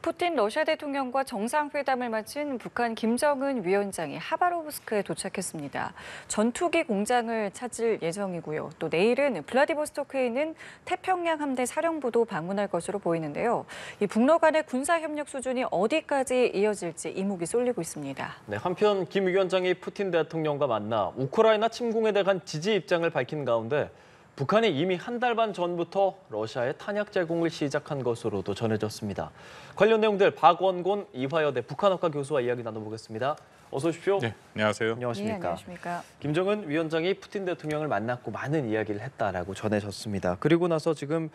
푸틴 러시아 대통령과 정상회담을 마친 북한 김정은 위원장이 하바로브스크에 도착했습니다. 전투기 공장을 찾을 예정이고요. 또 내일은 블라디보스토크에 있는 태평양 함대 사령부도 방문할 것으로 보이는데요. 이 북러 간의 군사 협력 수준이 어디까지 이어질지 이목이 쏠리고 있습니다. 네, 한편 김 위원장이 푸틴 대통령과 만나 우크라이나 침공에 대한 지지 입장을 밝힌 가운데 북한이 이미 한 달 반 전부터 러시아에 탄약 제공을 시작한 것으로도 전해졌습니다. 관련 내용들 박원곤 이화여대 북한학과 교수와 이야기 나눠보겠습니다. 어서 오십시오. 네, 안녕하세요. 안녕하십니까. 네, 안녕하십니까. 김정은 위원장이 푸틴 대통령을 만났고 많은 이야기를 했다라고 전해졌습니다. 그리고 나서 지금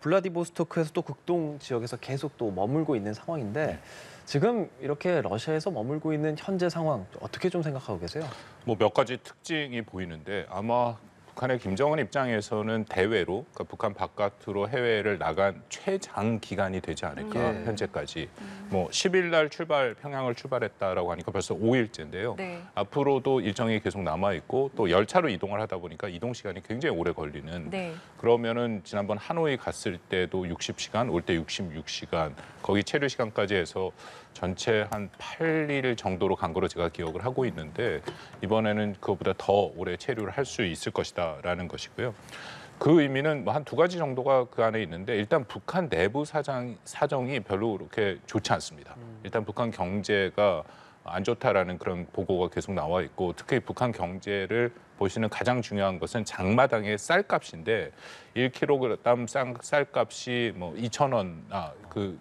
블라디보스토크에서 또 극동 지역에서 계속 또 머물고 있는 상황인데 지금 이렇게 러시아에서 머물고 있는 현재 상황 어떻게 좀 생각하고 계세요? 뭐 몇 가지 특징이 보이는데 아마 북한의 김정은 입장에서는 대외로 그러니까 북한 바깥으로 해외를 나간 최장 기간이 되지 않을까 현재까지. 뭐 10일 날 평양을 출발했다라고 하니까 벌써 5일째인데요. 네. 앞으로도 일정이 계속 남아 있고 또 열차로 이동을 하다 보니까 이동 시간이 굉장히 오래 걸리는. 네. 그러면은 지난번 하노이 갔을 때도 60시간, 올 때 66시간, 거기 체류 시간까지 해서 전체 한 8일 정도로 간 거로 제가 기억을 하고 있는데 이번에는 그것보다 더 오래 체류를 할 수 있을 것이다라는 것이고요. 그 의미는 뭐 한 두 가지 정도가 그 안에 있는데 일단 북한 내부 사정이 별로 그렇게 좋지 않습니다. 일단 북한 경제가 안 좋다라는 그런 보고가 계속 나와 있고 특히 북한 경제를 보시는 가장 중요한 것은 장마당의 쌀값인데 1kg 쌀값이 뭐 2,000원, 그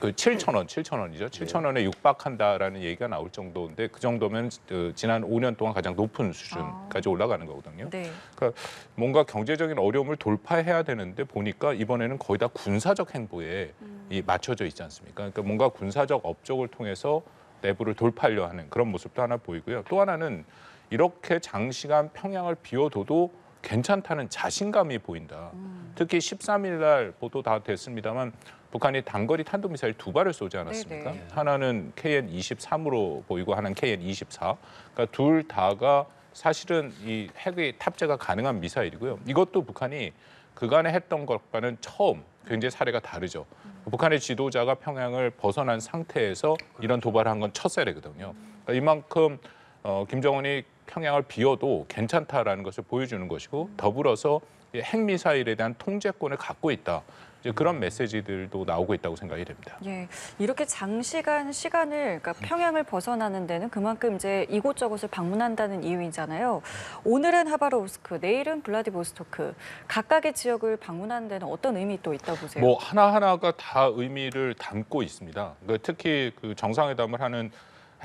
7,000원이죠. 7,000원에 육박한다라는 얘기가 나올 정도인데 그 정도면 지난 5년 동안 가장 높은 수준까지 올라가는 거거든요. 네. 그러니까 뭔가 경제적인 어려움을 돌파해야 되는데 보니까 이번에는 거의 다 군사적 행보에 맞춰져 있지 않습니까? 그러니까 뭔가 군사적 업적을 통해서 내부를 돌파하려 하는 그런 모습도 하나 보이고요. 또 하나는 이렇게 장시간 평양을 비워둬도 괜찮다는 자신감이 보인다. 특히 13일 날 보도 다 됐습니다만 북한이 단거리 탄도미사일 2발을 쏘지 않았습니까? 네네. 하나는 KN-23으로 보이고 하나는 KN-24. 그러니까 둘 다가 사실은 이 핵의 탑재가 가능한 미사일이고요. 이것도 북한이 그간에 했던 것과는 처음 굉장히 사례가 다르죠. 북한의 지도자가 평양을 벗어난 상태에서 이런 도발을 한 건 첫 사례거든요. 그러니까 이만큼 김정은이 평양을 비워도 괜찮다라는 것을 보여주는 것이고 더불어서 핵미사일에 대한 통제권을 갖고 있다. 이제 그런 메시지들도 나오고 있다고 생각이 됩니다. 예, 이렇게 장시간 시간을 그러니까 평양을 벗어나는 데는 그만큼 이제 이곳저곳을 방문한다는 이유이잖아요. 오늘은 하바로브스크, 내일은 블라디보스토크. 각각의 지역을 방문하는 데는 어떤 의미 또 있다고 보세요? 뭐 하나하나가 다 의미를 담고 있습니다. 그러니까 특히 그 정상회담을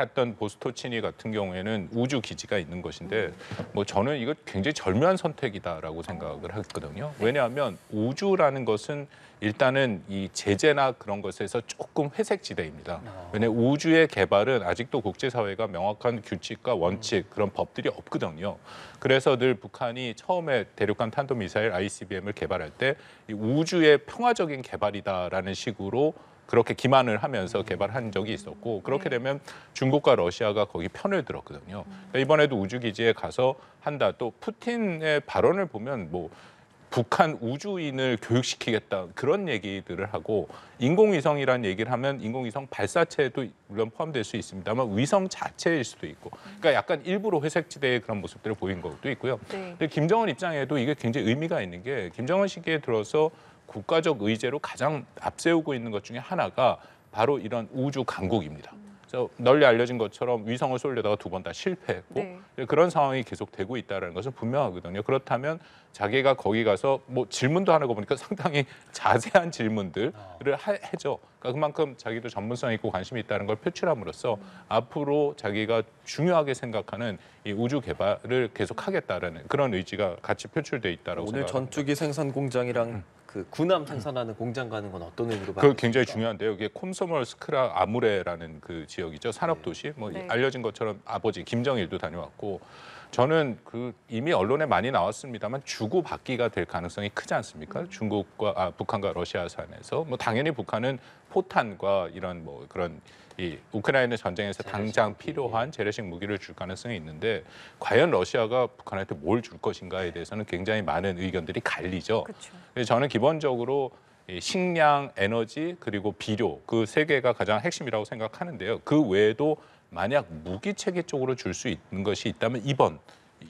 했던 보스토치니 같은 경우에는 우주 기지가 있는 것인데 뭐 저는 이거 굉장히 절묘한 선택이다라고 생각을 했거든요. 왜냐하면 우주라는 것은 일단은 이 제재나 그런 것에서 조금 회색 지대입니다. 왜냐하면 우주의 개발은 아직도 국제사회가 명확한 규칙과 원칙 그런 법들이 없거든요. 그래서 늘 북한이 처음에 대륙간 탄도미사일 ICBM을 개발할 때 이 우주의 평화적인 개발이다라는 식으로 그렇게 기만을 하면서 개발한 적이 있었고 그렇게 되면 중국과 러시아가 거기 편을 들었거든요. 그러니까 이번에도 우주기지에 가서 한다. 또 푸틴의 발언을 보면 뭐 북한 우주인을 교육시키겠다 그런 얘기들을 하고 인공위성이라는 얘기를 하면 인공위성 발사체도 물론 포함될 수 있습니다만 위성 자체일 수도 있고 그러니까 약간 일부러 회색지대의 그런 모습들을 보인 것도 있고요. 네. 근데 김정은 입장에도 이게 굉장히 의미가 있는 게 김정은 시기에 들어서 국가적 의제로 가장 앞세우고 있는 것 중에 하나가 바로 이런 우주 강국입니다. 그래서 널리 알려진 것처럼 위성을 쏘려다가 2번 다 실패했고 네. 그런 상황이 계속 되고 있다는 것은 분명하거든요. 그렇다면 자기가 거기 가서 뭐 질문도 하는 거 보니까 상당히 자세한 질문들을 해줘. 그러니까 그만큼 자기도 전문성 있고 관심이 있다는 걸 표출함으로써 앞으로 자기가 중요하게 생각하는 이 우주 개발을 계속하겠다라는 그런 의지가 같이 표출돼 있다라고 오늘 생각합니다. 전투기 생산 공장이랑 그 군함 생산하는 공장 가는 건 어떤 의미로 그 봐요? 굉장히 중요한데요. 이게 콤소몰스크라 아무레라는 그 지역이죠. 산업도시. 뭐 네. 알려진 것처럼 아버지 김정일도 다녀왔고 저는 그 이미 언론에 많이 나왔습니다만 주고받기가 될 가능성이 크지 않습니까? 북한과 러시아 산에서 뭐 당연히 북한은 포탄과 이런 뭐 그런 이 우크라이나 전쟁에서 당장 필요한 재래식 무기를 줄 가능성이 있는데 과연 러시아가 북한한테 뭘 줄 것인가에 대해서는 굉장히 많은 의견들이 갈리죠. 그렇죠. 그래서 저는 기본적으로 이 식량, 에너지 그리고 비료 그 세 개가 가장 핵심이라고 생각하는데요. 그 외에도 만약 무기 체계 쪽으로 줄 수 있는 것이 있다면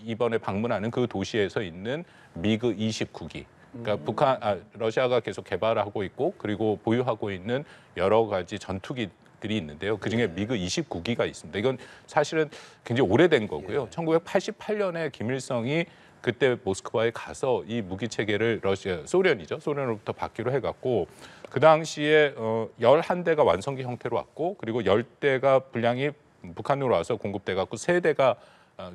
이번에 방문하는 그 도시에서 있는 미그 29기. 그러니까 러시아가 계속 개발하고 있고 그리고 보유하고 있는 여러 가지 전투기들이 있는데요. 그중에 미그 29기가 있습니다. 이건 사실은 굉장히 오래된 거고요. 1988년에 김일성이 그때 모스크바에 가서 이 무기 체계를 소련으로부터 받기로 해갖고 그 당시에 11대가 완성기 형태로 왔고 그리고 10대가 분량이 북한으로 와서 공급돼갖고 3대가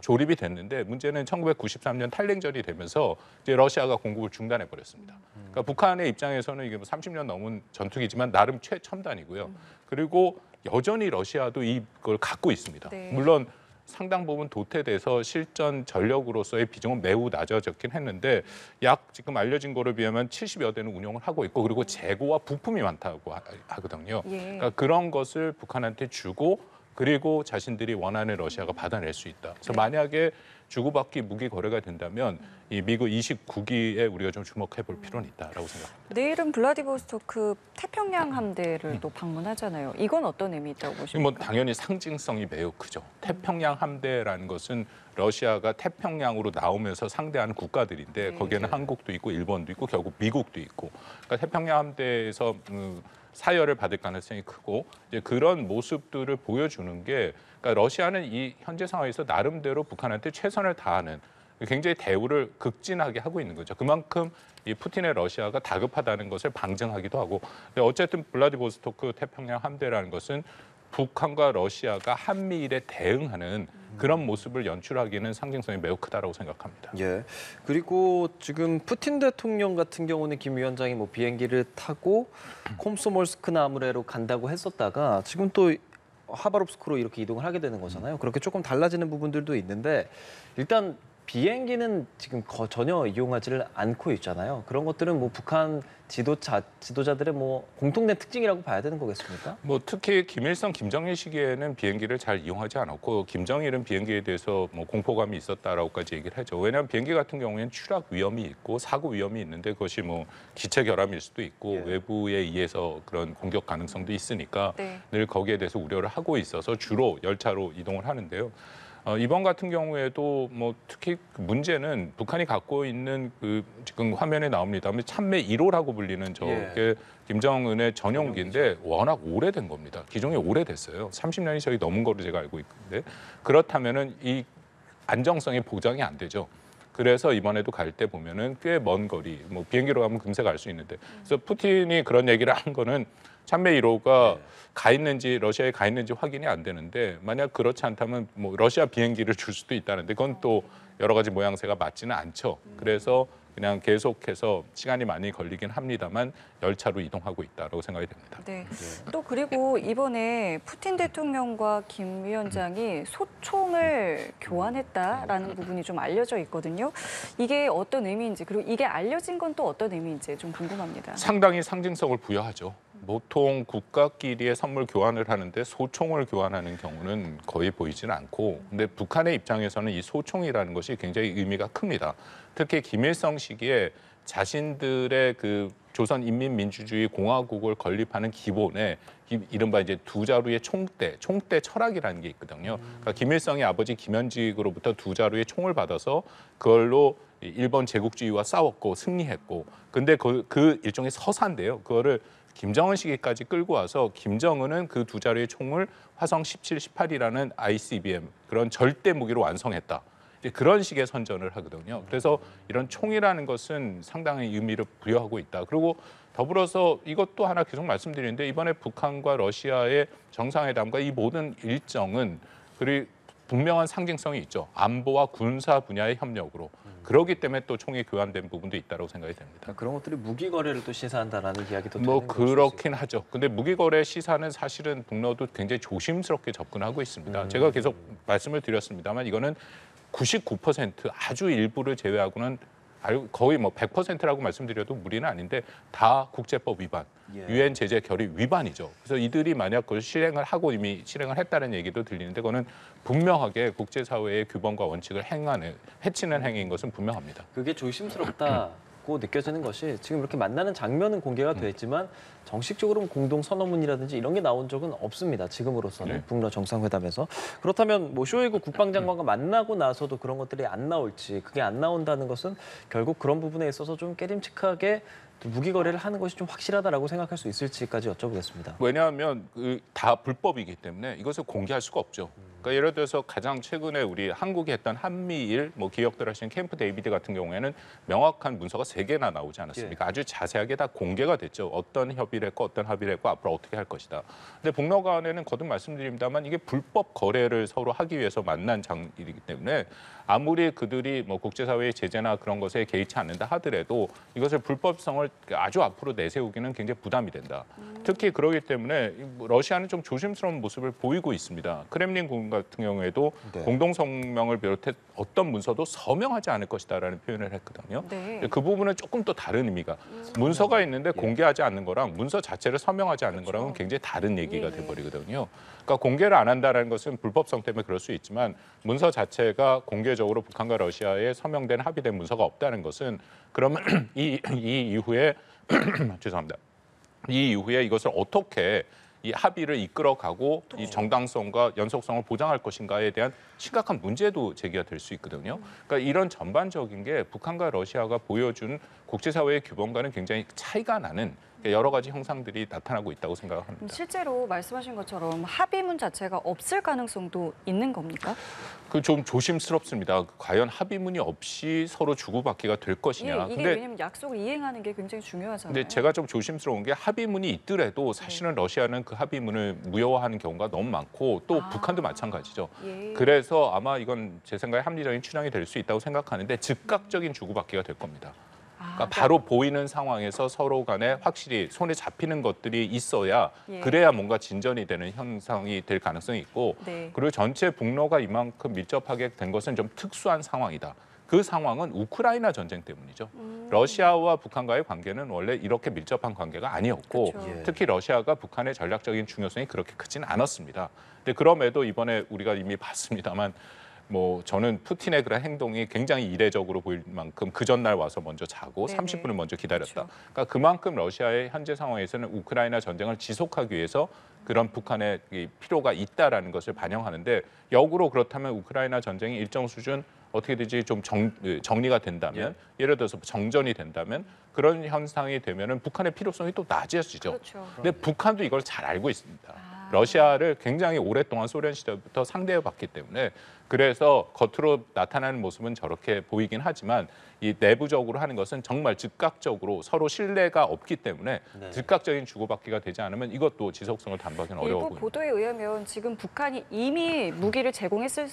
조립이 됐는데 문제는 1993년 탈냉전이 되면서 이제 러시아가 공급을 중단해 버렸습니다. 그러니까 북한의 입장에서는 이게 뭐 30년 넘은 전투기지만 나름 최첨단이고요. 그리고 여전히 러시아도 이걸 갖고 있습니다. 네. 물론 상당 부분 도태돼서 실전 전력으로서의 비중은 매우 낮아졌긴 했는데 약 지금 알려진 거를 비하면 70여 대는 운영을 하고 있고 그리고 재고와 부품이 많다고 하거든요. 예. 그러니까 그런 것을 북한한테 주고 그리고 자신들이 원하는 러시아가 받아낼 수 있다. 그래서 만약에 주고받기 무기 거래가 된다면 이 미그 29기에 우리가 좀 주목해 볼 필요는 있다라고 생각합니다. 내일은 블라디보스토크 태평양 함대를 또 방문하잖아요. 이건 어떤 의미 있다고 보십니까? 뭐 당연히 상징성이 매우 크죠. 태평양 함대라는 것은 러시아가 태평양으로 나오면서 상대하는 국가들인데 네. 거기에는 한국도 있고 일본도 있고 결국 미국도 있고 그러니까 태평양 함대에서 사열을 받을 가능성이 크고 이제 그런 모습들을 보여주는 게 그러니까 러시아는 이 현재 상황에서 나름대로 북한한테 최선을 다하는 굉장히 대우를 극진하게 하고 있는 거죠. 그만큼 이 푸틴의 러시아가 다급하다는 것을 방증하기도 하고 어쨌든 블라디보스토크 태평양 함대라는 것은 북한과 러시아가 한미일에 대응하는 그런 모습을 연출하기는 상징성이 매우 크다라고 생각합니다. 예. 그리고 지금 푸틴 대통령 같은 경우는 김 위원장이 뭐 비행기를 타고 콤소몰스크나 아무래로 간다고 했었다가 지금 또 하바롭스크로 이렇게 이동을 하게 되는 거잖아요. 그렇게 조금 달라지는 부분들도 있는데 일단 비행기는 지금 전혀 이용하지를 않고 있잖아요. 그런 것들은 뭐 북한 지도자들의 뭐 공통된 특징이라고 봐야 되는 거겠습니까? 뭐 특히 김일성, 김정일 시기에는 비행기를 잘 이용하지 않았고 김정일은 비행기에 대해서 뭐 공포감이 있었다라고까지 얘기를 하죠. 왜냐하면 비행기 같은 경우에는 추락 위험이 있고 사고 위험이 있는데 그것이 뭐 기체 결함일 수도 있고 외부에 의해서 그런 공격 가능성도 있으니까 네. 늘 거기에 대해서 우려를 하고 있어서 주로 열차로 이동을 하는데요. 이번 같은 경우에도 뭐 특히 문제는 북한이 갖고 있는 그 지금 화면에 나옵니다만 참매 1호라고 불리는 저게 김정은의 전용기인데 워낙 오래된 겁니다. 기종이 오래됐어요. 30년이 저희 넘은 거로 제가 알고 있는데 그렇다면은 이 안정성이 보장이 안 되죠. 그래서 이번에도 갈 때 보면은 꽤 먼 거리, 뭐 비행기로 가면 금세 갈 수 있는데 그래서 푸틴이 그런 얘기를 한 거는 참매 1호가 가 있는지 러시아에 가 있는지 확인이 안 되는데 만약 그렇지 않다면 뭐 러시아 비행기를 줄 수도 있다는데 그건 또 여러 가지 모양새가 맞지는 않죠. 그래서 그냥 계속해서 시간이 많이 걸리긴 합니다만 열차로 이동하고 있다고 생각이 됩니다. 네. 또 그리고 이번에 푸틴 대통령과 김 위원장이 소총을 교환했다라는 부분이 좀 알려져 있거든요. 이게 어떤 의미인지 그리고 이게 알려진 건 또 어떤 의미인지 좀 궁금합니다. 상당히 상징성을 부여하죠. 보통 국가끼리의 선물 교환을 하는데 소총을 교환하는 경우는 거의 보이지는 않고 근데 북한의 입장에서는 이 소총이라는 것이 굉장히 의미가 큽니다. 특히 김일성 시기에 자신들의 그 조선인민민주주의 공화국을 건립하는 기본에 이른바 이제 두 자루의 총대 철학이라는 게 있거든요. 그러니까 김일성이 아버지 김현직으로부터 두 자루의 총을 받아서 그걸로 일본 제국주의와 싸웠고 승리했고 근데 그 일종의 서사인데요. 그거를 김정은 시기까지 끌고 와서 김정은은 그 두 자루의 총을 화성 17, 18이라는 ICBM 그런 절대 무기로 완성했다. 이제 그런 식의 선전을 하거든요. 그래서 이런 총이라는 것은 상당히 의미를 부여하고 있다. 그리고 더불어서 이것도 하나 계속 말씀드리는데 이번에 북한과 러시아의 정상회담과 이 모든 일정은 그리 분명한 상징성이 있죠. 안보와 군사 분야의 협력으로. 그렇기 때문에 또 총이 교환된 부분도 있다고 생각이 됩니다. 그런 것들이 무기 거래를 또 시사한다라는 이야기도 뭐 그렇긴 하죠. 근데 무기 거래 시사는 사실은 북러도 굉장히 조심스럽게 접근하고 있습니다. 제가 계속 말씀을 드렸습니다만 이거는 99% 아주 일부를 제외하고는 거의 뭐 100%라고 말씀드려도 무리는 아닌데 다 국제법 위반, 유엔 제재 결의 위반이죠. 그래서 이들이 만약 그걸 실행을 하고 이미 실행을 했다는 얘기도 들리는데 그거는 분명하게 국제사회의 규범과 원칙을 해치는 행위인 것은 분명합니다. 그게 조심스럽다. 같고 느껴지는 것이 지금 이렇게 만나는 장면은 공개가 됐지만 정식적으로 공동 선언문이라든지 이런 게 나온 적은 없습니다. 지금으로서는 네. 북러 정상회담에서. 그렇다면 뭐 쇼이구 국방장관과 만나고 나서도 그런 것들이 안 나올지, 그게 안 나온다는 것은 결국 그런 부분에 있어서 좀 깨림칙하게 무기 거래를 하는 것이 좀 확실하다라고 생각할 수 있을지까지 여쭤보겠습니다. 왜냐하면 다 불법이기 때문에 이것을 공개할 수가 없죠. 그러니까 예를 들어서 가장 최근에 우리 한국이 했던 한미일 뭐 기억들 하시는 캠프 데이비드 같은 경우에는 명확한 문서가 3개나 나오지 않았습니까? 아주 자세하게 다 공개가 됐죠. 어떤 협의를 했고 어떤 합의를 했고 앞으로 어떻게 할 것이다. 근데 북러 간에는 거듭 말씀드립니다만 이게 불법 거래를 서로 하기 위해서 만난 장이기 때문에 아무리 그들이 뭐 국제사회의 제재나 그런 것에 개의치 않는다 하더라도 이것을 불법성을 아주 앞으로 내세우기는 굉장히 부담이 된다. 특히 그러기 때문에 러시아는 좀 조심스러운 모습을 보이고 있습니다. 크렘린궁 같은 경우에도 네. 공동성명을 비롯해 어떤 문서도 서명하지 않을 것이다라는 표현을 했거든요. 네. 그 부분은 조금 또 다른 의미가 문서가 있는데 공개하지 않는 거랑 문서 자체를 서명하지 않는 거랑은 굉장히 다른 얘기가 돼버리거든요. 그러니까 공개를 안 한다는 것은 불법성 때문에 그럴 수 있지만 문서 자체가 공개적으로 북한과 러시아에 서명된 합의된 문서가 없다는 것은 그러면 이 이후에 죄송합니다. 이 이후에 이것을 어떻게 이 합의를 이끌어가고 이 정당성과 연속성을 보장할 것인가에 대한 심각한 문제도 제기가 될 수 있거든요. 그러니까 이런 전반적인 게 북한과 러시아가 보여준 국제사회의 규범과는 굉장히 차이가 나는 여러 가지 형상들이 나타나고 있다고 생각합니다. 실제로 말씀하신 것처럼 합의문 자체가 없을 가능성도 있는 겁니까? 그 좀 조심스럽습니다. 과연 합의문이 없이 서로 주고받기가 될 것이냐. 이게 왜냐면 약속을 이행하는 게 굉장히 중요하잖아요. 근데 제가 좀 조심스러운 게 합의문이 있더라도 사실은 러시아는 그 합의문을 무효화하는 경우가 너무 많고 또 북한도 마찬가지죠. 예. 그래서 아마 이건 제 생각에 합리적인 추정이 될 수 있다고 생각하는데 즉각적인 주고받기가 될 겁니다. 그러니까 바로 보이는 상황에서 서로 간에 확실히 손에 잡히는 것들이 있어야 예. 그래야 뭔가 진전이 되는 현상이 될 가능성이 있고 네. 그리고 전체 북러가 이만큼 밀접하게 된 것은 좀 특수한 상황이다. 그 상황은 우크라이나 전쟁 때문이죠. 러시아와 북한과의 관계는 원래 이렇게 밀접한 관계가 아니었고 그렇죠. 예. 특히 러시아가 북한의 전략적인 중요성이 그렇게 크지는 않았습니다. 근데 그럼에도 이번에 우리가 이미 봤습니다만 뭐 저는 푸틴의 그런 행동이 굉장히 이례적으로 보일 만큼 그 전날 와서 먼저 자고 네네. 30분을 먼저 기다렸다. 그렇죠. 그러니까 그만큼 러시아의 현재 상황에서는 우크라이나 전쟁을 지속하기 위해서 그런 북한의 이 필요가 있다라는 것을 반영하는데 역으로 그렇다면 우크라이나 전쟁이 일정 수준 어떻게 되지 좀 정리가 된다면 예를 들어서 정전이 된다면 그런 현상이 되면은 북한의 필요성이 또 낮아지죠. 그렇죠. 근데 북한도 이걸 잘 알고 있습니다. 러시아를 굉장히 오랫동안 소련 시절부터 상대해 봤기 때문에 그래서 겉으로 나타나는 모습은 저렇게 보이긴 하지만 이 내부적으로 하는 것은 정말 즉각적으로 서로 신뢰가 없기 때문에 네. 즉각적인 주고받기가 되지 않으면 이것도 지속성을 담보하기는 어려워 일부 보입니다. 보도에 의하면 지금 북한이 이미 무기를 제공했을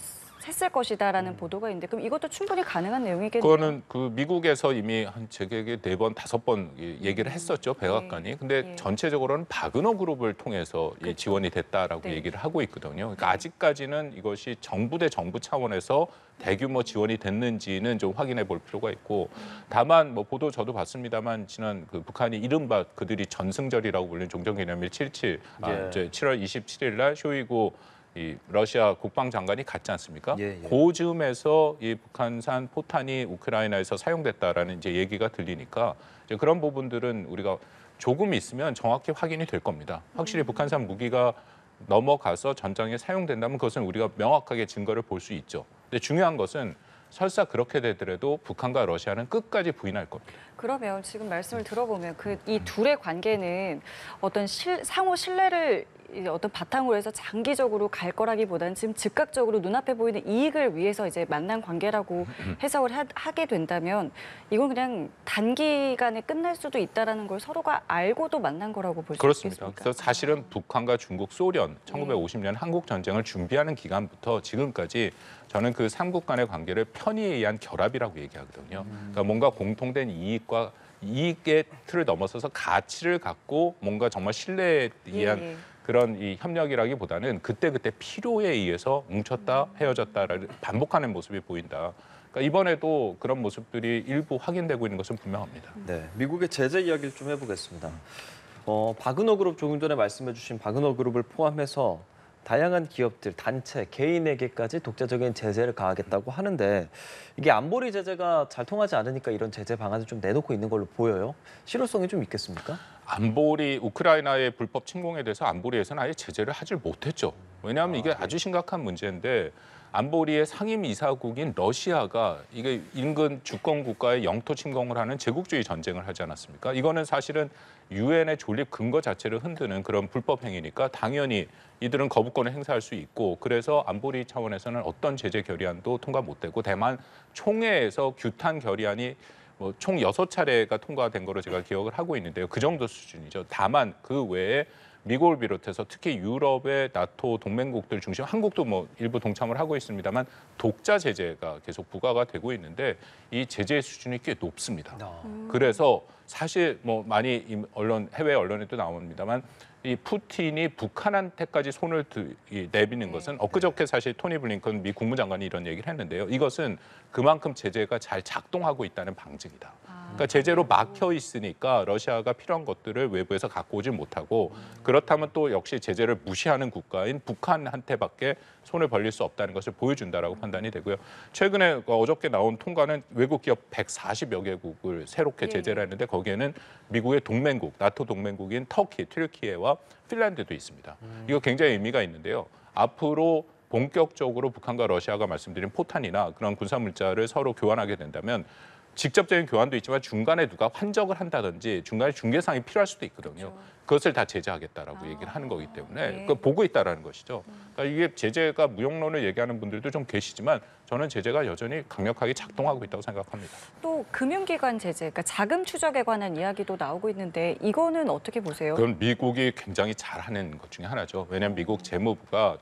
것이다라는 보도가 있는데 그럼 이것도 충분히 가능한 내용이겠네요. 그거는 그 미국에서 이미 한 제게 4번, 5번 얘기를 했었죠, 백악관이. 근데 예. 전체적으로는 바그너 그룹을 통해서 이 그렇죠. 지원이 됐다라고 네. 얘기를 하고 있거든요. 그러니까 아직까지는 이것이 정부 대 정부 차원에서 대규모 지원이 됐는지는 좀 확인해 볼 필요가 있고 다만 뭐 보도 저도 봤습니다만 지난 그 북한이 이른바 그들이 전승절이라고 불리는 종전기념일 7.7, 예. 7월 27일 날 쇼이구 이 러시아 국방장관이 갔지 않습니까? 예, 예. 고즈음에서 이 북한산 포탄이 우크라이나에서 사용됐다라는 이제 얘기가 들리니까 이제 그런 부분들은 우리가 조금 있으면 정확히 확인이 될 겁니다. 확실히 북한산 무기가 넘어가서 전장에 사용된다면 그것은 우리가 명확하게 증거를 볼 수 있죠. 근데 중요한 것은 설사 그렇게 되더라도 북한과 러시아는 끝까지 부인할 겁니다. 그러면 지금 말씀을 들어보면 이 둘의 관계는 어떤 상호 신뢰를 이제 어떤 바탕으로 해서 장기적으로 갈 거라기보다는 지금 즉각적으로 눈앞에 보이는 이익을 위해서 이제 만난 관계라고 해석을 하게 된다면 이건 그냥 단기간에 끝날 수도 있다라는 걸 서로가 알고도 만난 거라고 볼 수 그렇습니다. 있겠습니까? 그래서 사실은 북한과 중국, 소련 1950년 한국 전쟁을 준비하는 기간부터 지금까지 저는 그 삼국 간의 관계를 편의에 의한 결합이라고 얘기하거든요. 그러니까 뭔가 공통된 이익과 이익의 틀을 넘어서서 가치를 갖고 뭔가 정말 신뢰에 의한 예. 그런 이 협력이라기보다는 그때그때 필요에 의해서 뭉쳤다 헤어졌다를 반복하는 모습이 보인다. 그러니까 이번에도 그런 모습들이 일부 확인되고 있는 것은 분명합니다. 네, 미국의 제재 이야기를 좀 해보겠습니다. 바그너 그룹 조금 전에 말씀해주신 바그너 그룹을 포함해서 다양한 기업들, 단체, 개인에게까지 독자적인 제재를 가하겠다고 하는데 이게 안보리 제재가 잘 통하지 않으니까 이런 제재 방안을 좀 내놓고 있는 걸로 보여요. 실효성이 좀 있겠습니까? 안보리 우크라이나의 불법 침공에 대해서 안보리에서는 아예 제재를 하질 못했죠. 왜냐하면 이게 아주 심각한 문제인데 안보리의 상임 이사국인 러시아가 이게 인근 주권 국가의 영토 침공을 하는 제국주의 전쟁을 하지 않았습니까? 이거는 사실은 유엔의 존립 근거 자체를 흔드는 그런 불법 행위니까 당연히 이들은 거부권을 행사할 수 있고 그래서 안보리 차원에서는 어떤 제재 결의안도 통과 못 되고 대만 총회에서 규탄 결의안이 총 6차례가 통과된 거로 제가 기억을 하고 있는데요. 그 정도 수준이죠. 다만 그 외에 미국을 비롯해서 특히 유럽의 나토 동맹국들 중심 한국도 일부 동참을 하고 있습니다만 독자 제재가 계속 부과가 되고 있는데 이 제재 수준이 꽤 높습니다. 그래서 사실 많이 해외 언론에도 나옵니다만 이 푸틴이 북한한테까지 손을 내비는 것은 엊그저께 사실 토니 블링컨 미 국무장관이 이런 얘기를 했는데요. 이것은 그만큼 제재가 잘 작동하고 있다는 방증이다. 그러니까 제재로 막혀 있으니까 러시아가 필요한 것들을 외부에서 갖고 오질 못하고 그렇다면 또 역시 제재를 무시하는 국가인 북한한테밖에 손을 벌릴 수 없다는 것을 보여준다라고 판단이 되고요. 최근에 어저께 나온 통과는 외국 기업 140여 개국을 새롭게 제재를 했는데 거기에는 미국의 동맹국, 나토 동맹국인 터키, 튀르키예와 핀란드도 있습니다. 이거 굉장히 의미가 있는데요. 앞으로 본격적으로 북한과 러시아가 말씀드린 포탄이나 그런 군사물자를 서로 교환하게 된다면 직접적인 교환도 있지만 중간에 누가 환적을 한다든지 중간에 중개상이 필요할 수도 있거든요. 그것을 다 제재하겠다라고 얘기를 하는 거기 때문에 그걸 보고 있다라는 것이죠. 그러니까 이게 제재가 무용론을 얘기하는 분들도 좀 계시지만 저는 제재가 여전히 강력하게 작동하고 있다고 생각합니다. 또 금융기관 제재, 그러니까 자금 추적에 관한 이야기도 나오고 있는데 이거는 어떻게 보세요? 그건 미국이 굉장히 잘하는 것 중에 하나죠. 왜냐하면 미국 재무부가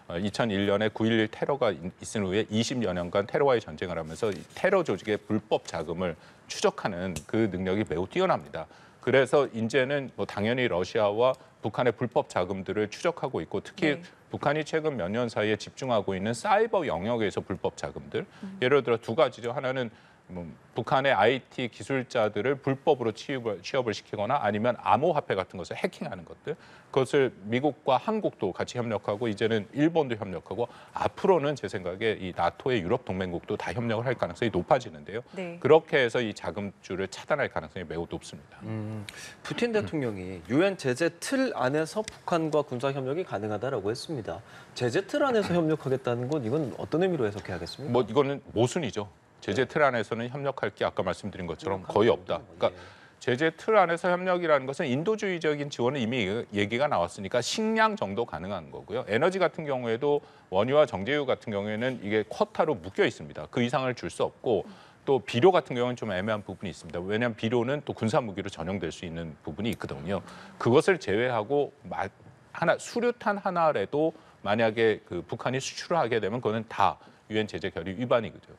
2001년에 9.11 테러가 있은 후에 20여 년간 테러와의 전쟁을 하면서 테러 조직의 불법 자금을 추적하는 그 능력이 매우 뛰어납니다. 그래서 이제는 당연히 러시아와 북한의 불법 자금들을 추적하고 있고 특히 북한이 최근 몇 년 사이에 집중하고 있는 사이버 영역에서 불법 자금들 예를 들어 두 가지죠. 하나는 북한의 IT 기술자들을 불법으로 취업을 시키거나 아니면 암호화폐 같은 것을 해킹하는 것들 그것을 미국과 한국도 같이 협력하고 이제는 일본도 협력하고 앞으로는 제 생각에 이 나토의 유럽 동맹국도 다 협력을 할 가능성이 높아지는데요. 그렇게 해서 이 자금줄을 차단할 가능성이 매우 높습니다. 푸틴 대통령이 유엔 제재 틀 안에서 북한과 군사 협력이 가능하다라고 했습니다. 제재 틀 안에서 협력하겠다는 건 이건 어떤 의미로 해석해야겠습니까? 이거는 모순이죠. 제재 틀 안에서는 협력할 게 아까 말씀드린 것처럼 거의 없다. 그러니까 제재 틀 안에서 협력이라는 것은 인도주의적인 지원은 이미 얘기가 나왔으니까 식량 정도 가능한 거고요. 에너지 같은 경우에도 원유와 정제유 같은 경우에는 이게 쿼타로 묶여 있습니다. 그 이상을 줄 수 없고 또 비료 같은 경우는 좀 애매한 부분이 있습니다. 왜냐하면 비료는 또 군사 무기로 전용될 수 있는 부분이 있거든요. 그것을 제외하고 수류탄 하나라도 만약에 그 북한이 수출을 하게 되면 그거는 다 유엔 제재 결의 위반이거든요.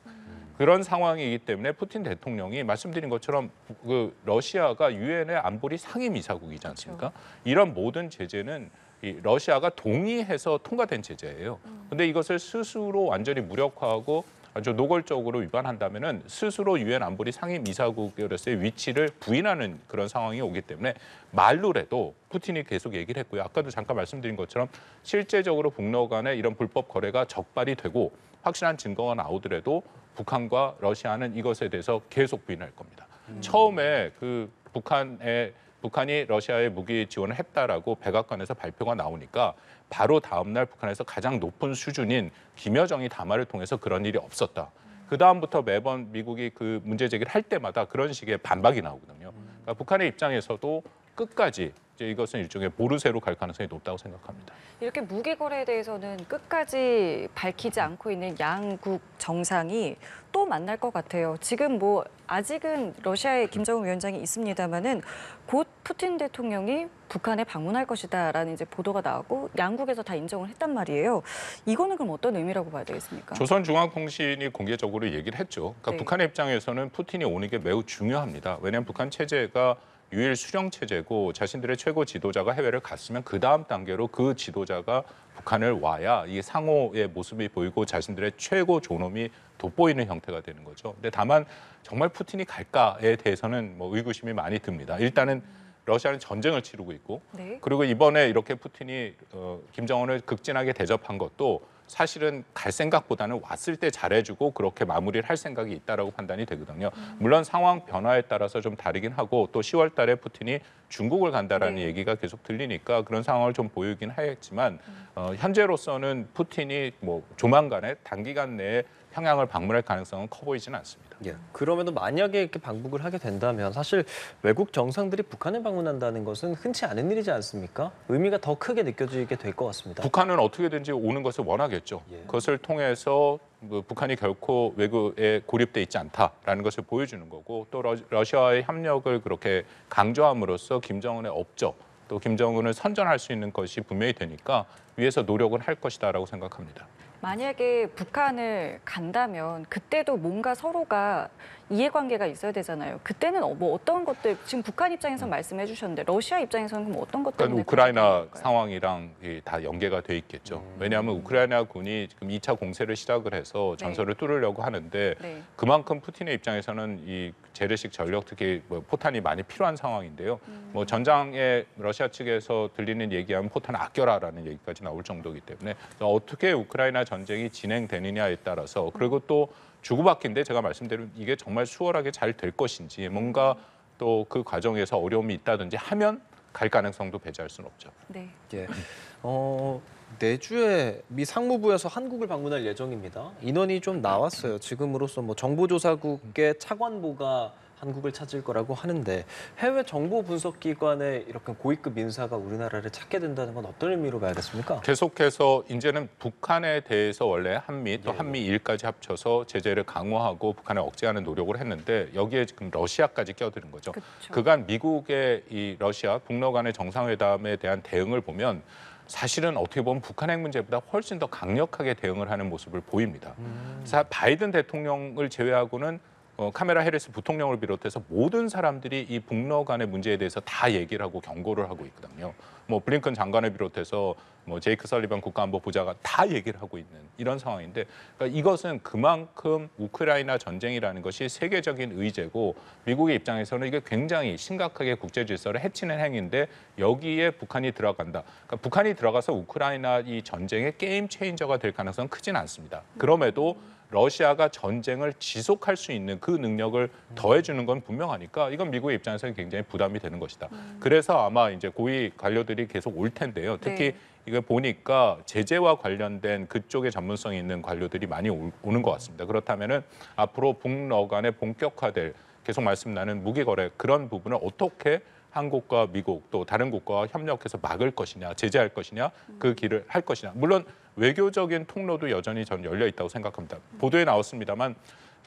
그런 상황이기 때문에 푸틴 대통령이 말씀드린 것처럼 그 러시아가 유엔의 안보리 상임이사국이지 않습니까? 이런 모든 제재는 이 러시아가 동의해서 통과된 제재예요. 그런데 이것을 스스로 완전히 무력화하고 아주 노골적으로 위반한다면은 스스로 유엔 안보리 상임이사국으로서의 위치를 부인하는 그런 상황이 오기 때문에 말로라도 푸틴이 계속 얘기를 했고요. 아까도 잠깐 말씀드린 것처럼 실제적으로 북러 간에 이런 불법 거래가 적발이 되고 확실한 증거가 나오더라도 북한과 러시아는 이것에 대해서 계속 부인할 겁니다. 처음에 그 북한이 러시아에 무기 지원을 했다라고 백악관에서 발표가 나오니까 바로 다음 날 북한에서 가장 높은 수준인 김여정이 담화를 통해서 그런 일이 없었다. 그 다음부터 매번 미국이 그 문제 제기를 할 때마다 그런 식의 반박이 나오거든요. 그러니까 북한의 입장에서도 끝까지 이제 이것은 일종의 보르세로 갈 가능성이 높다고 생각합니다. 이렇게 무기 거래에 대해서는 끝까지 밝히지 않고 있는 양국 정상이 또 만날 것 같아요. 지금 아직은 러시아의 김정은 위원장이 있습니다만은 곧 푸틴 대통령이 북한에 방문할 것이다라는 이제 보도가 나오고 양국에서 다 인정을 했단 말이에요. 이거는 그럼 어떤 의미라고 봐야 되겠습니까? 조선중앙통신이 공개적으로 얘기를 했죠. 그러니까 북한의 입장에서는 푸틴이 오는 게 매우 중요합니다. 왜냐하면 북한 체제가 유일 수령 체제고 자신들의 최고 지도자가 해외를 갔으면 그 다음 단계로 그 지도자가 북한을 와야 이 상호의 모습이 보이고 자신들의 최고 존엄이 돋보이는 형태가 되는 거죠. 근데 다만 정말 푸틴이 갈까에 대해서는 의구심이 많이 듭니다. 일단은 러시아는 전쟁을 치르고 있고 네. 그리고 이번에 이렇게 푸틴이 김정은을 극진하게 대접한 것도 사실은 갈 생각보다는 왔을 때 잘해주고 그렇게 마무리를 할 생각이 있다라고 판단이 되거든요. 물론 상황 변화에 따라서 좀 다르긴 하고 또 10월 달에 푸틴이 중국을 간다라는 네. 얘기가 계속 들리니까 그런 상황을 좀 보이긴 하겠지만 현재로서는 푸틴이 뭐 조만간에 단기간 내에 평양을 방문할 가능성은 커 보이지는 않습니다. 예. 그러면은 만약에 이렇게 방북을 하게 된다면 사실 외국 정상들이 북한을 방문한다는 것은 흔치 않은 일이지 않습니까? 의미가 더 크게 느껴지게 될 것 같습니다. 북한은 어떻게든지 오는 것을 원하겠죠. 예. 그것을 통해서 북한이 결코 외교에 고립돼 있지 않다라는 것을 보여주는 거고 또 러시아와의 협력을 그렇게 강조함으로써 김정은의 업적 또 김정은을 선전할 수 있는 것이 분명히 되니까 위에서 노력을 할 것이다라고 생각합니다. 만약에 북한을 간다면 그때도 뭔가 서로가 이해관계가 있어야 되잖아요. 그때는 뭐 어떤 것들 지금 북한 입장에서 말씀해 주셨는데 러시아 입장에서는 그럼 어떤 것 때문에 그러니까 우크라이나 그렇게 되는 걸까요? 상황이랑 다 연계가 돼 있겠죠. 왜냐하면 우크라이나 군이 지금 2차 공세를 시작을 해서 전선을 뚫으려고 하는데 네. 그만큼 푸틴의 입장에서는 이 재래식 전력 특히 뭐 포탄이 많이 필요한 상황인데요. 뭐 전장에 러시아 측에서 들리는 얘기하면 포탄 아껴라라는 얘기까지 나올 정도이기 때문에 어떻게 우크라이나 전쟁이 진행되느냐에 따라서 그리고 또 주고받기인데 제가 말씀드린 이게 정말 수월하게 잘 될 것인지 뭔가 또 그 과정에서 어려움이 있다든지 하면 갈 가능성도 배제할 수는 없죠. 네. 예. 내주에 미 상무부에서 한국을 방문할 예정입니다. 인원이 좀 나왔어요. 지금으로서 뭐 정보조사국의 차관보가 한국을 찾을 거라고 하는데 해외 정보 분석 기관의 이렇게 고위급 인사가 우리나라를 찾게 된다는 건 어떤 의미로 봐야겠습니까? 계속해서 이제는 북한에 대해서 원래 한미 또 한미일까지 합쳐서 제재를 강화하고 북한을 억제하는 노력을 했는데 여기에 지금 러시아까지 껴드는 거죠. 그쵸. 그간 미국의 이 러시아 북러 간의 정상회담에 대한 대응을 보면 사실은 어떻게 보면 북한 핵 문제보다 훨씬 더 강력하게 대응을 하는 모습을 보입니다. 바이든 대통령을 제외하고는 카메라 해리스 부통령을 비롯해서 모든 사람들이 이 북러 간의 문제에 대해서 다 얘기를 하고 경고를 하고 있거든요. 뭐 블링컨 장관을 비롯해서 뭐 제이크 설리번 국가안보보좌가 다 얘기를 하고 있는 이런 상황인데 그러니까 이것은 그만큼 우크라이나 전쟁이라는 것이 세계적인 의제고 미국의 입장에서는 이게 굉장히 심각하게 국제 질서를 해치는 행위인데 여기에 북한이 들어간다. 그러니까 북한이 들어가서 우크라이나 이 전쟁의 게임 체인저가 될 가능성은 크진 않습니다. 그럼에도 러시아가 전쟁을 지속할 수 있는 그 능력을 더해주는 건 분명하니까 이건 미국의 입장에서는 굉장히 부담이 되는 것이다. 그래서 아마 이제 고위 관료들이 계속 올 텐데요. 특히 네. 이거 보니까 제재와 관련된 그쪽에 전문성이 있는 관료들이 많이 오는 것 같습니다. 그렇다면은 앞으로 북러 간에 본격화될 계속 말씀 나는 무기 거래 그런 부분을 어떻게 한국과 미국 또 다른 국가와 협력해서 막을 것이냐, 제재할 것이냐, 그 길을 할 것이냐. 물론 외교적인 통로도 여전히 전 열려 있다고 생각합니다. 보도에 나왔습니다만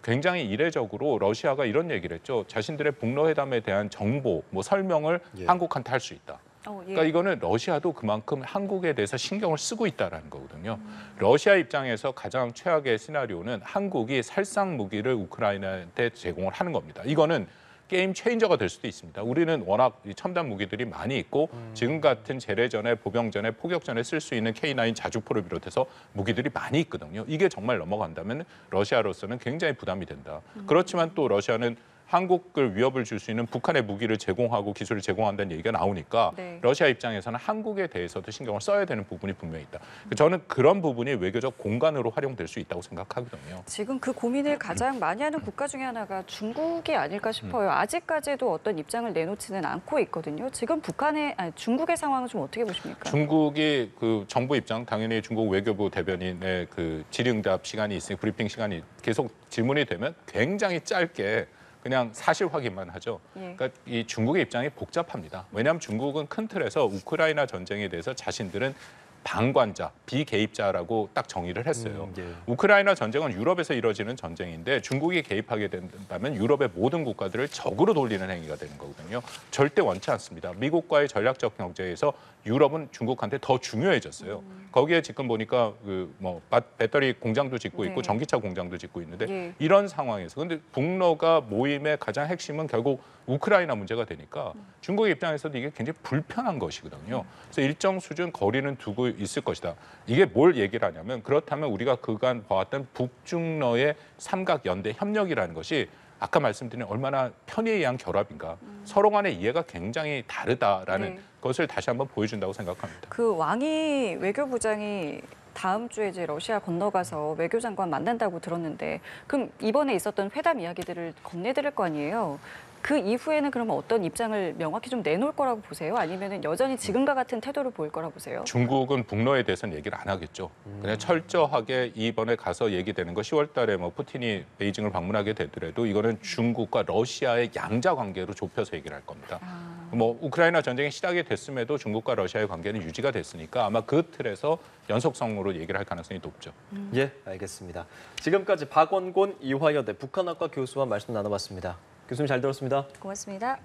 굉장히 이례적으로 러시아가 이런 얘기를 했죠. 자신들의 북러 회담에 대한 정보, 뭐 설명을 한국한테 할 수 있다. 예. 그러니까 이거는 러시아도 그만큼 한국에 대해서 신경을 쓰고 있다라는 거거든요. 러시아 입장에서 가장 최악의 시나리오는 한국이 살상 무기를 우크라이나한테 제공을 하는 겁니다. 이거는 게임 체인저가 될 수도 있습니다. 우리는 워낙 첨단 무기들이 많이 있고 지금 같은 재래전에, 보병전에, 포격전에 쓸 수 있는 K9 자주포를 비롯해서 무기들이 많이 있거든요. 이게 정말 넘어간다면 러시아로서는 굉장히 부담이 된다. 그렇지만 또 러시아는 한국을 위협을 줄 수 있는 북한의 무기를 제공하고 기술을 제공한다는 얘기가 나오니까 네. 러시아 입장에서는 한국에 대해서도 신경을 써야 되는 부분이 분명히 있다. 저는 그런 부분이 외교적 공간으로 활용될 수 있다고 생각하거든요. 지금 그 고민을 가장 많이 하는 국가 중에 하나가 중국이 아닐까 싶어요. 아직까지도 어떤 입장을 내놓지는 않고 있거든요. 지금 중국의 상황은 좀 어떻게 보십니까? 중국이 그 정부 입장, 당연히 중국 외교부 대변인의 그 질의응답 시간이 있으니 브리핑 시간이 계속 질문이 되면 굉장히 짧게 그냥 사실 확인만 하죠. 예. 그러니까 이 중국의 입장이 복잡합니다. 왜냐하면 중국은 큰 틀에서 우크라이나 전쟁에 대해서 자신들은 방관자, 비개입자라고 딱 정의를 했어요. 우크라이나 전쟁은 유럽에서 이뤄지는 전쟁인데 중국이 개입하게 된다면 유럽의 모든 국가들을 적으로 돌리는 행위가 되는 거거든요. 절대 원치 않습니다. 미국과의 전략적 경제에서 유럽은 중국한테 더 중요해졌어요. 거기에 지금 보니까 그 뭐 배터리 공장도 짓고 있고 네. 전기차 공장도 짓고 있는데 예. 이런 상황에서 근데 북러가 모임의 가장 핵심은 결국 우크라이나 문제가 되니까 중국의 입장에서도 이게 굉장히 불편한 것이거든요. 그래서 일정 수준 거리는 두고 있을 것이다. 이게 뭘 얘기를 하냐면 그렇다면 우리가 그간 봐왔던 북중러의 삼각 연대 협력이라는 것이 아까 말씀드린 얼마나 편의에 의한 결합인가. 서로 간의 이해가 굉장히 다르다라는 네. 것을 다시 한번 보여준다고 생각합니다. 그 왕이 외교부장이 다음 주에 이제 러시아 건너가서 외교장관 만난다고 들었는데 그럼 이번에 있었던 회담 이야기들을 건네드릴 거 아니에요? 그 이후에는 그러면 어떤 입장을 명확히 좀 내놓을 거라고 보세요? 아니면 여전히 지금과 같은 태도를 보일 거라고 보세요? 중국은 북러에 대해서는 얘기를 안 하겠죠. 그냥 철저하게 이번에 가서 얘기되는 거 10월 달에 뭐 푸틴이 베이징을 방문하게 되더라도 이거는 중국과 러시아의 양자 관계로 좁혀서 얘기를 할 겁니다. 뭐 우크라이나 전쟁이 시작이 됐음에도 중국과 러시아의 관계는 유지가 됐으니까 아마 그 틀에서 연속성으로 얘기를 할 가능성이 높죠. 예, 알겠습니다. 지금까지 박원곤 이화여대 북한학과 교수와 말씀 나눠봤습니다. 교수님 잘 들었습니다. 고맙습니다.